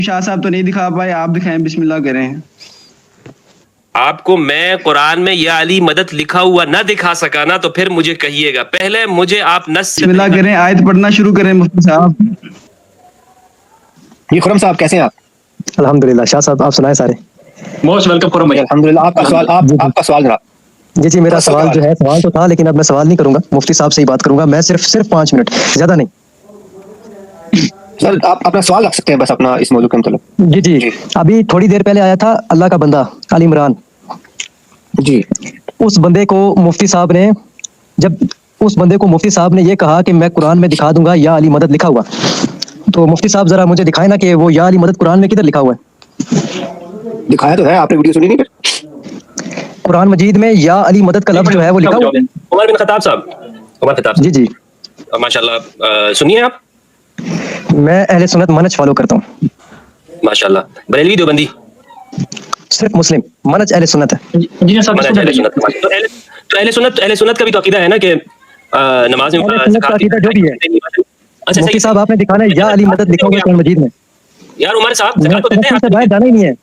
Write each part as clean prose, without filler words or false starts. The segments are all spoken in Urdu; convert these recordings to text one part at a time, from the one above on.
شاہ صاحب تو نہیں دکھا پائے, آپ دکھائیں, بسم اللہ کریں. آپ کو میں قرآن میں یا علی مدد لکھا ہوا نہ دکھا سکا نا, تو پھر مجھے کہیے گا. پہلے مجھے آپ نص بسم اللہ کریں, آیت پڑھنا شروع کریں مفتی صاحب. جی خرم صاحب کیسے ہیں آپ؟ الحمدللہ. شاہ صاحب آپ سنائیں سارے. موسٹ ویلکم خرم بھائی. الحمدللہ. آپ کا سوال آپ کا سوال جناب. جی میرا سوال جو ہے, سوال تو تھا لیکن اب میں سوال نہیں کروں گا, مفتی صاحب سے ہی بات کروں گا. میں صرف 5 منٹ, زیادہ نہیں. سر آپ اپنا سوال رکھ سکتے ہیں بس اپنا اس موضوع کے متعلق. جی ابھی تھوڑی دیر پہلے آیا تھا اللہ کا بندہ علی عمران. جی اس بندے کو مفتی صاحب نے یہ کہا کہ میں قرآن میں دکھا دوں گا یا علی مدد لکھا ہوا, تو مفتی صاحب ذرا مجھے دکھائے نا کہ وہ یا علی مدد قرآن میں کدھر لکھا ہوا ہے. دکھایا تو ہے, آپ نے ویڈیو سنی نہیں پھر؟ قرآن مجید میں یا علی مدد کا لفظ جو ہے وہ لکھا ہوا ہے. عمر بن خطاب صاحب. جی ماشاءاللہ. سنیے آپ. میں اہل سنت منہج فالو کرتا ہوں. ماشاءاللہ. بریلوی دیوبندی؟ صرف مسلم. منہج اہل سنت ہے. جی صاحب منہج اہل سنت. تو اہل سنت کا بھی تو عقیدہ ہے نا کہ نماز میں اہل سنت کا عقیدہ جو بھی ہے. اچھا مفتی صاحب آپ نے دکھانا ہے یا علی مدد لکھا ہوا ہے قرآن مجید میں. یار عمر صاحب توسل سے باہر جانا ہی نہیں ہے.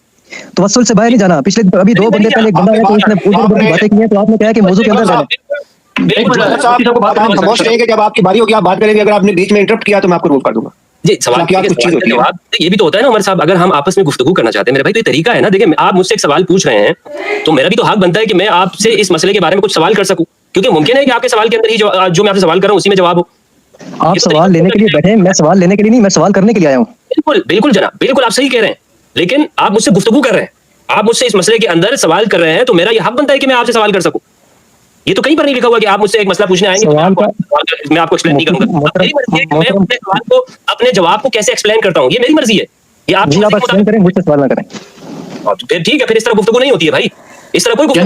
توسل سے باہر نہیں جانا. پچھلے ابھی 2 بندے پہلے ایک بندہ ہے تو اس نے بہت باتیں کی ہیں, تو آپ نے کہا کہ موضوع کے اندر رہنا. خاموش رہیں گے, جب آپ کی باری ہوگی آپ بات کریں گے. اگر آپ نے بیچ میں انٹرپٹ کیا تو میں آپ کو روک کر دوں گا. جی سوال کا جواب یہ بھی تو ہوتا ہے نا عمر صاحب. اگر ہم آپس میں گفتگو کرنا چاہتے ہیں میرے بھائی, تو یہ طریقہ ہے نا. دیکھیں آپ مجھ سے ایک سوال پوچھ رہے ہیں, تو میرا بھی تو حق بنتا ہے کہ میں آپ سے اس مسئلے کے بارے میں کچھ سوال کر سکوں, کیونکہ ممکن ہے کہ آپ کے سوال کے اندر ہی جو میں آپ سے سوال کر رہا ہوں اسی میں جواب ہو. آپ سوال لینے کے لیے بیٹھے, میں سوال لینے کے لیے نہیں, میں سوال کرنے کے لیے آیا ہوں. بالکل جناب, بالکل آپ صحیح کہہ رہے ہیں, لیکن آپ مجھ سے گفتگو کر رہے ہیں, آپ مجھ سے اس مسئلے کے اندر سوال کر رہے ہیں, تو میرا یہ حق بنتا ہے کہ میں آپ سے سوال کر سکوں. یہ تو کہیں پر نہیں لکھا ہوا کہ آپ مجھ سے ایک مسئلہ پوچھنے آئیں گے میں آپ کو ایکسپلین نہیں کروں گا. میں اپنے سوال کو, اپنے جواب کو کیسے ایکسپلین کرتا ہوں, یہ میری مرضی ہے. یہ آپ ایکسپلین کریں, مجھ سے سوال نہ کریں. پھر ٹھیک ہے, پھر اس طرح گفتگو نہیں ہوتی ہے بھائی. اس طرح کوئی گفتگو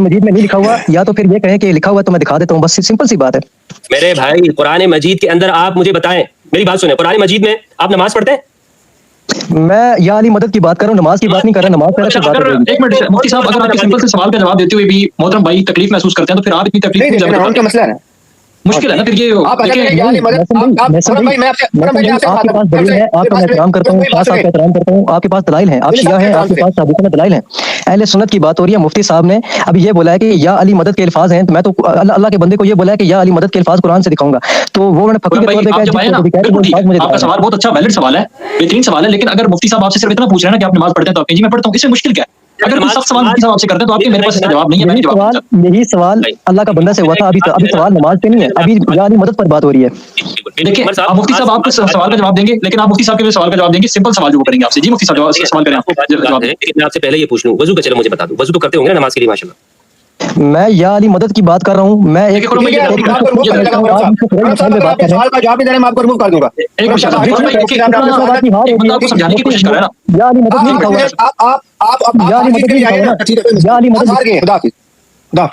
مجید میں نہیں لکھا ہوا, یا تو پھر یہ کہیں کہ لکھا ہوا تو میں دکھا دیتا ہوں, بس سمپل سی بات ہے. میرے بھائی قرآن مجید کے اندر آپ مجھے بتائیں, میری بات سنیں, قرآن مجید میں آپ نماز پڑھتے ہیں؟ میں یا علی مدد کی بات کر رہا ہوں, نماز کی بات نہیں کر رہا. نماز ایک منٹ مفتی صاحب, اگر آپ کے سمپل سے سوال کا جواب دیتے ہوئے بھی محترم بھائی تکلیف محسوس کرتے ہیں, تو پھر آپ اتنی تکلیف کا مسئلہ ہے, مشکل ہے نا. پھر یہ آپ کے پاس دلیل ہے, آپ کا میں احترام کرتا ہوں, شاہ صاحب کا احترام کرتا ہوں, آپ کے پاس دلائل ہیں, آپ شیعہ ہیں, آپ کے پاس ثابتہ دلائل ہیں. اہل سنت کی بات ہو رہی ہے. مفتی صاحب نے ابھی یہ بولا ہے کہ یا علی مدد کے الفاظ ہیں, تو میں تو اللہ کے بندے کو یہ بولا ہے کہ یا علی مدد کے الفاظ قرآن سے دکھاؤں گا, تو وہ انہوں نے فقیر کے طور پہ آپ کا سوال بہت اچھا ویلڈ سوال ہے, بہترین سوال ہے, لیکن اگر مفتی صاحب آپ سے صرف اتنا پوچھ رہے ہیں نا کہ آپ نماز پڑھتے ہیں, تو آپ جی میں پڑھتا ہوں, اس سے مشکل کیا ہے؟ اگر کوئی سخت سوال مفتی صاحب آپ سے کرتے ہیں تو آپ کے میرے پاس اس کا جواب نہیں ہے. یہی سوال اللہ کا بندہ سے ہوا تھا. ابھی سوال نماز پہ نہیں ہے, ابھی یا علی مدد پر بات ہو رہی ہے. دیکھیں مفتی صاحب آپ کو سوال کا جواب دیں گے, لیکن آپ مفتی صاحب کے سوال کا جواب دیں گے, سمپل سوال جو کریں گے آپ سے. جی مفتی صاحب سوال کریں. میں آپ سے پہلے یہ پوچھ لوں, وضو کا چلو مجھے بتا دو, وضو تو کرتے ہوں گے نماز کے لیے ماشاءاللہ. میں یا علی مدد کی بات کر رہا ہوں. میں ایک سوال کا جواب نہیں, میں آپ کو ریموو کر دوں گا. سمجھانے کی کوشش کر رہے ہیں نا. یا علی مدد نہیں لکھا ہوا. آپ